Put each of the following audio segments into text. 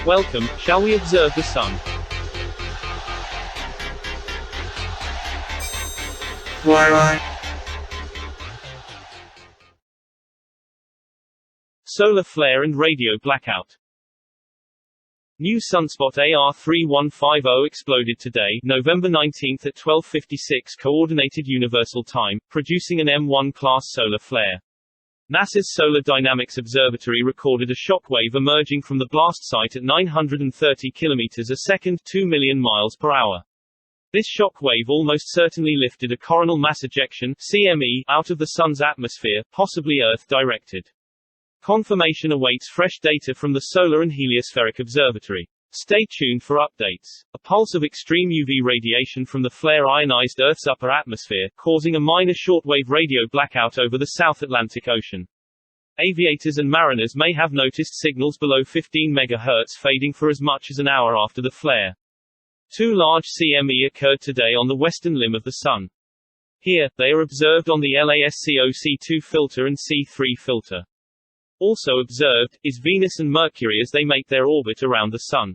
Welcome, shall we observe the sun? Solar flare and radio blackout. New sunspot AR3150 exploded today, November 19 at 12:56 Coordinated Universal Time, producing an M1-class solar flare. NASA's Solar Dynamics Observatory recorded a shock wave emerging from the blast site at 930 km a second, 2 million miles per hour. This shock wave almost certainly lifted a coronal mass ejection (CME) out of the Sun's atmosphere, possibly Earth-directed. Confirmation awaits fresh data from the Solar and Heliospheric Observatory. Stay tuned for updates. A pulse of extreme UV radiation from the flare ionized Earth's upper atmosphere, causing a minor shortwave radio blackout over the South Atlantic Ocean. Aviators and mariners may have noticed signals below 15 MHz fading for as much as an hour after the flare. Two large CME occurred today on the western limb of the Sun. Here, they are observed on the LASCO C2 filter and C3 filter. Also observed, is Venus and Mercury as they make their orbit around the Sun.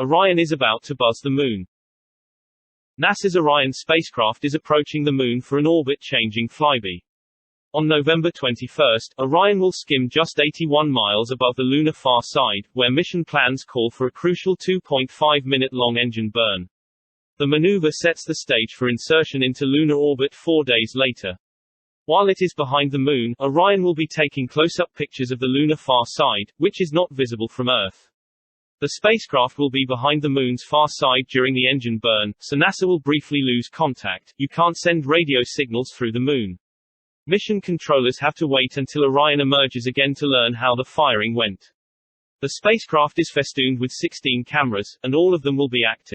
Orion is about to buzz the Moon. NASA's Orion spacecraft is approaching the Moon for an orbit-changing flyby. On November 21, Orion will skim just 81 miles above the lunar far side, where mission plans call for a crucial 2.5-minute-long engine burn. The maneuver sets the stage for insertion into lunar orbit 4 days later. While it is behind the Moon, Orion will be taking close-up pictures of the lunar far side, which is not visible from Earth. The spacecraft will be behind the Moon's far side during the engine burn, so NASA will briefly lose contact. You can't send radio signals through the Moon. Mission controllers have to wait until Orion emerges again to learn how the firing went. The spacecraft is festooned with 16 cameras, and all of them will be active.